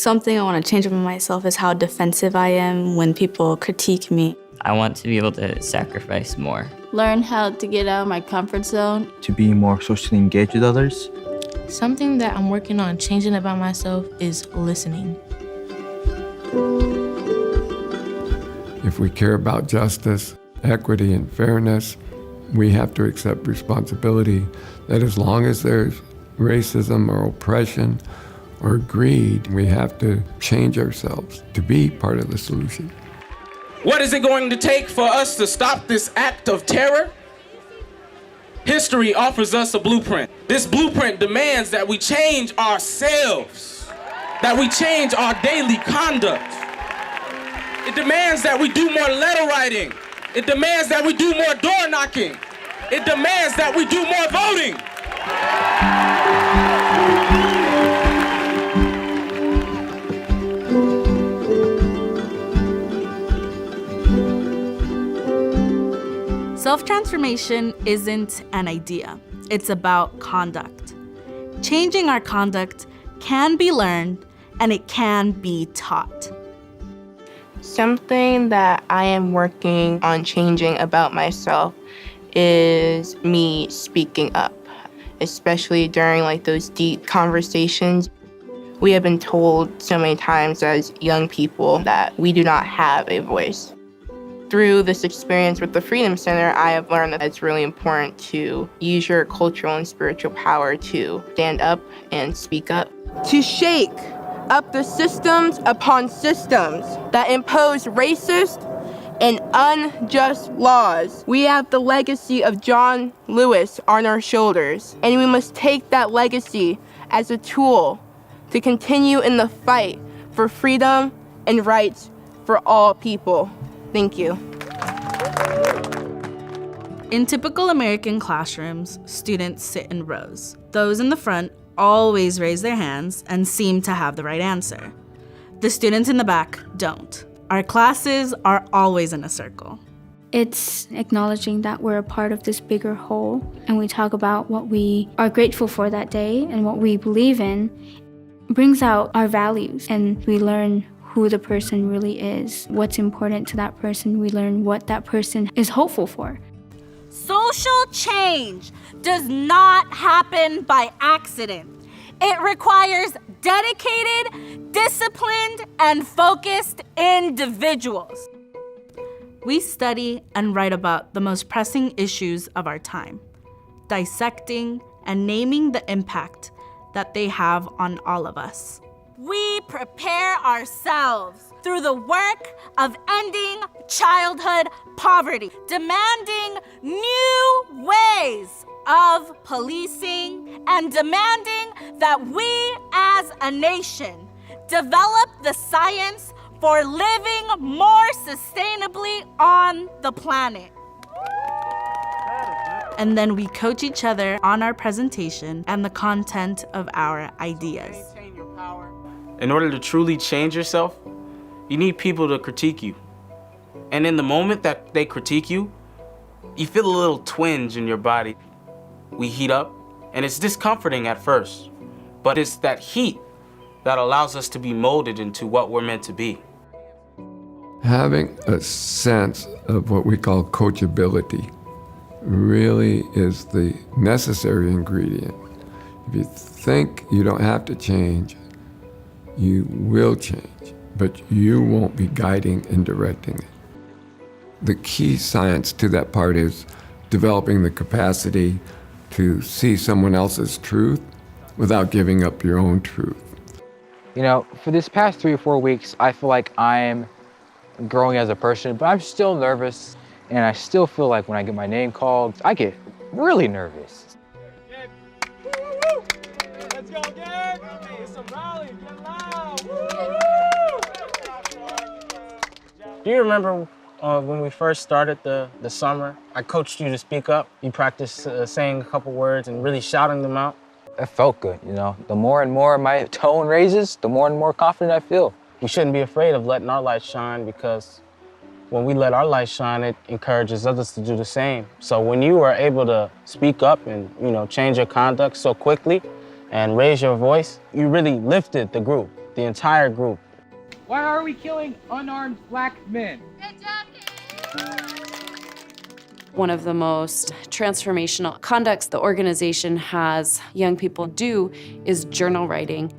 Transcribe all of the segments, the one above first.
Something I want to change about myself is how defensive I am when people critique me. I want to be able to sacrifice more. Learn how to get out of my comfort zone. To be more socially engaged with others. Something that I'm working on changing about myself is listening. If we care about justice, equity, and fairness, we have to accept responsibility that as long as there's racism or oppression or greed, we have to change ourselves to be part of the solution. What is it going to take for us to stop this act of terror? History offers us a blueprint. This blueprint demands that we change ourselves, that we change our daily conduct. It demands that we do more letter writing. It demands that we do more door knocking. It demands that we do more voting. Self-transformation isn't an idea. It's about conduct. Changing our conduct can be learned and it can be taught. Something that I am working on changing about myself is me speaking up, especially during those deep conversations. We have been told so many times as young people that we do not have a voice. Through this experience with the Freedom Center, I have learned that it's really important to use your cultural and spiritual power to stand up and speak up. To shake up the systems upon systems that impose racist and unjust laws. We have the legacy of John Lewis on our shoulders, and we must take that legacy as a tool to continue in the fight for freedom and rights for all people. Thank you. In typical American classrooms, students sit in rows. Those in the front always raise their hands and seem to have the right answer. The students in the back don't. Our classes are always in a circle. It's acknowledging that we're a part of this bigger whole, and we talk about what we are grateful for that day and what we believe in. It brings out our values, and we learn who the person really is, what's important to that person. We learn what that person is hopeful for. Social change does not happen by accident. It requires dedicated, disciplined, and focused individuals. We study and write about the most pressing issues of our time, dissecting and naming the impact that they have on all of us. We prepare ourselves through the work of ending childhood poverty, demanding new ways of policing, and demanding that we as a nation develop the science for living more sustainably on the planet. And then we coach each other on our presentation and the content of our ideas. In order to truly change yourself, you need people to critique you. And in the moment that they critique you, you feel a little twinge in your body. We heat up, and it's discomforting at first, but it's that heat that allows us to be molded into what we're meant to be. Having a sense of what we call coachability really is the necessary ingredient. If you think you don't have to change, you will change, but you won't be guiding and directing it. The key science to that part is developing the capacity to see someone else's truth without giving up your own truth. You know, for this past 3 or 4 weeks, I feel like I'm growing as a person, but I'm still nervous, and I still feel like when I get my name called, I get really nervous. Let's go, Gabe! It's a rally, get loud! Do you remember when we first started the summer? I coached you to speak up. You practiced saying a couple words and really shouting them out. It felt good, you know. The more and more my tone raises, the more and more confident I feel. We shouldn't be afraid of letting our light shine, because when we let our light shine, it encourages others to do the same. So when you are able to speak up and, change your conduct so quickly and raise your voice, you really lifted the group. the entire group. Why are we killing unarmed black men? One of the most transformational conducts the organization has young people do is journal writing.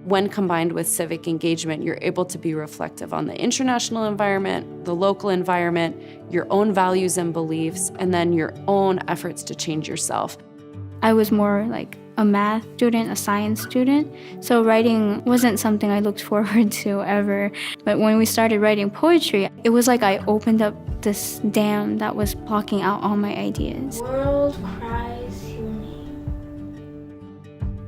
When combined with civic engagement, you're able to be reflective on the international environment, the local environment, your own values and beliefs, and then your own efforts to change yourself. I was more like a math student, a science student, so writing wasn't something I looked forward to ever. But when we started writing poetry, it was like I opened up this dam that was blocking out all my ideas. World cries your name.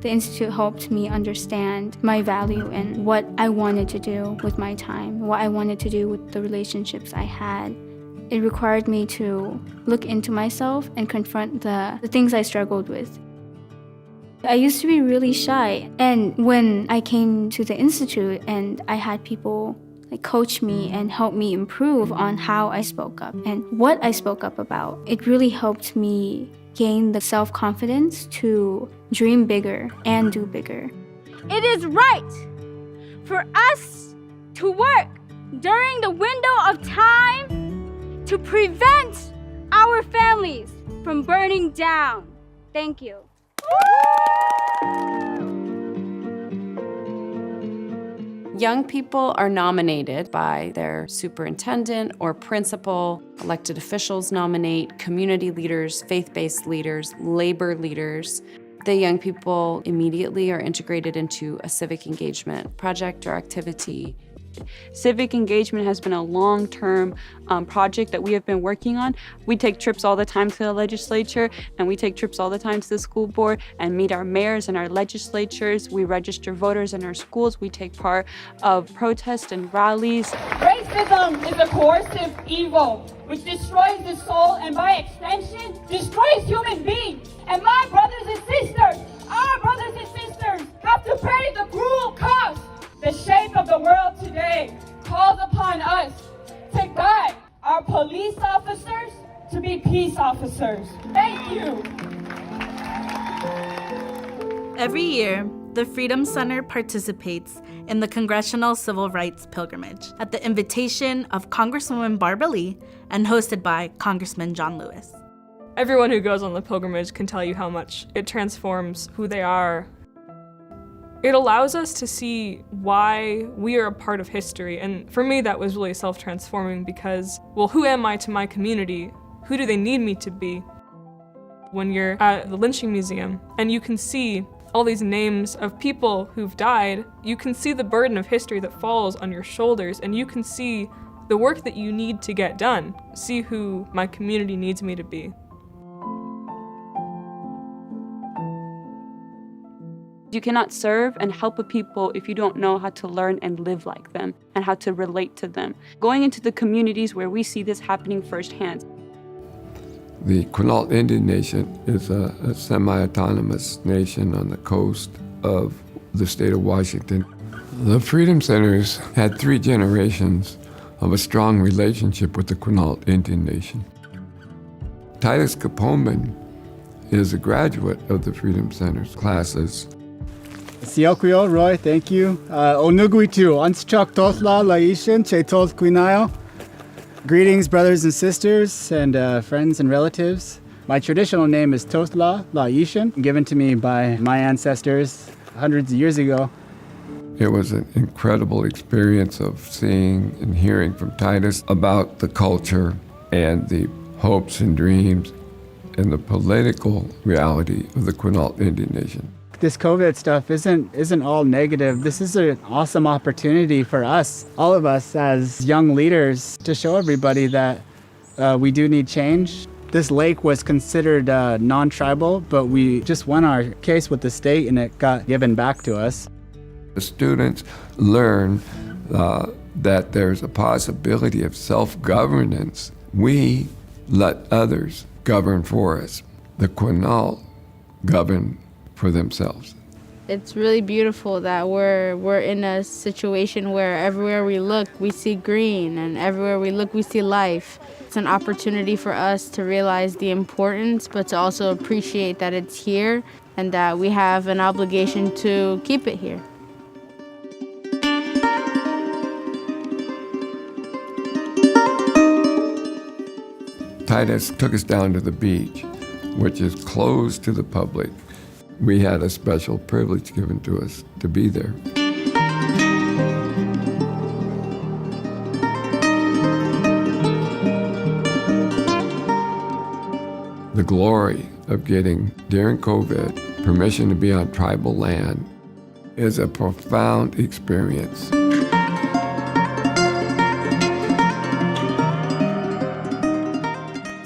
The Institute helped me understand my value and what I wanted to do with my time, what I wanted to do with the relationships I had. It required me to look into myself and confront the things I struggled with. I used to be really shy, and when I came to the Institute and I had people like coach me and help me improve on how I spoke up and what I spoke up about, it really helped me gain the self-confidence to dream bigger and do bigger. It is right for us to work during the window of time to prevent our families from burning down. Thank you. Young people are nominated by their superintendent or principal. Elected officials nominate community leaders, faith-based leaders, labor leaders. The young people immediately are integrated into a civic engagement project or activity. Civic engagement has been a long-term project that we have been working on. We take trips all the time to the legislature, and we take trips all the time to the school board and meet our mayors and our legislatures. We register voters in our schools. We take part of protests and rallies. Racism is a coercive evil which destroys the soul and by extension destroys human beings. And my brothers and sisters, our brothers and sisters have to pay the cruel cost. The shape of the world today calls upon us to guide our police officers to be peace officers. Thank you. Every year, the Freedom Center participates in the Congressional Civil Rights Pilgrimage at the invitation of Congresswoman Barbara Lee and hosted by Congressman John Lewis. Everyone who goes on the pilgrimage can tell you how much it transforms who they are. It allows us to see why we are a part of history, and for me that was really self-transforming because, well, who am I to my community? Who do they need me to be? When you're at the lynching museum and you can see all these names of people who've died, you can see the burden of history that falls on your shoulders, and you can see the work that you need to get done, see who my community needs me to be. You cannot serve and help a people if you don't know how to learn and live like them and how to relate to them. Going into the communities where we see this happening firsthand. The Quinault Indian Nation is a semi-autonomous nation on the coast of the state of Washington. The Freedom Centers had 3 generations of a strong relationship with the Quinault Indian Nation. Titus Kapoman is a graduate of the Freedom Center's classes. Siokrio, Roy, thank you. Onuguitu, Anschak Tosla, Laishan, Chetos Quinayo. Greetings, brothers and sisters, and friends and relatives. My traditional name is Tosla Laishan, given to me by my ancestors hundreds of years ago. It was an incredible experience of seeing and hearing from Titus about the culture and the hopes and dreams and the political reality of the Quinault Indian Nation. This COVID stuff isn't all negative. This is an awesome opportunity for us, all of us as young leaders, to show everybody that we do need change. This lake was considered non-tribal, but we just won our case with the state and it got given back to us. The students learn that there's a possibility of self-governance. We let others govern for us. The Quinault govern for themselves. It's really beautiful that we're in a situation where everywhere we look, we see green, and everywhere we look, we see life. It's an opportunity for us to realize the importance, but to also appreciate that it's here and that we have an obligation to keep it here. Titus took us down to the beach, which is closed to the public. We had a special privilege given to us to be there. The glory of getting, during COVID, permission to be on tribal land is a profound experience.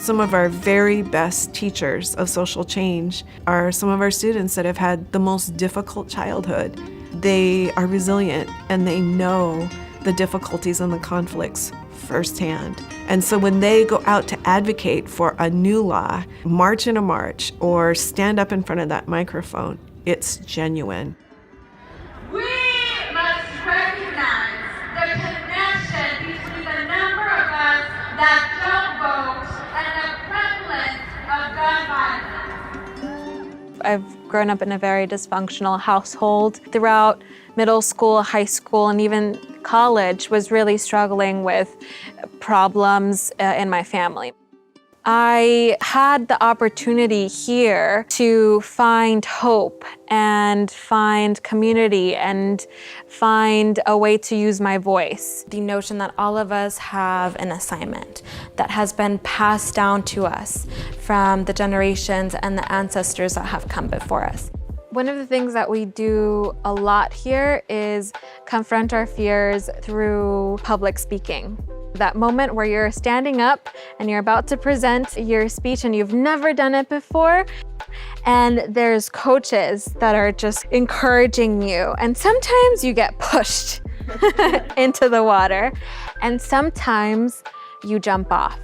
Some of our very best teachers of social change are some of our students that have had the most difficult childhood. They are resilient and they know the difficulties and the conflicts firsthand. And so when they go out to advocate for a new law, march in a march, or stand up in front of that microphone, it's genuine. We must recognize the connection between the number of us that don't vote and the prevalence of gun violence. I've grown up in a very dysfunctional household. Throughout middle school, high school, and even college, was really struggling with problems in my family. I had the opportunity here to find hope and find community and find a way to use my voice. The notion that all of us have an assignment that has been passed down to us from the generations and the ancestors that have come before us. One of the things that we do a lot here is confront our fears through public speaking. That moment where you're standing up and you're about to present your speech and you've never done it before, and there's coaches that are just encouraging you, and sometimes you get pushed into the water, and sometimes you jump off.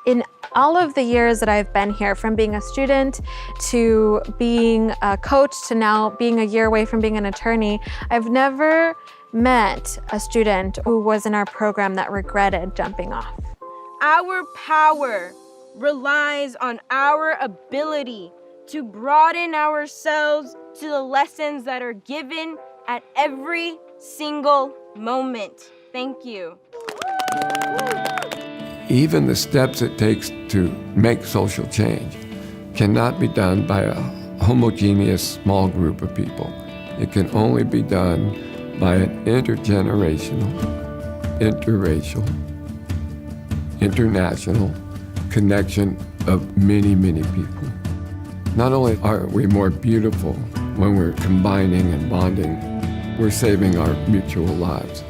In all of the years that I've been here, from being a student to being a coach to now being a year away from being an attorney, I've never met a student who was in our program that regretted jumping off. Our power relies on our ability to broaden ourselves to the lessons that are given at every single moment. Thank you. Even the steps it takes to make social change cannot be done by a homogeneous small group of people. It can only be done by an intergenerational, interracial, international connection of many, many people. Not only are we more beautiful when we're combining and bonding, we're saving our mutual lives.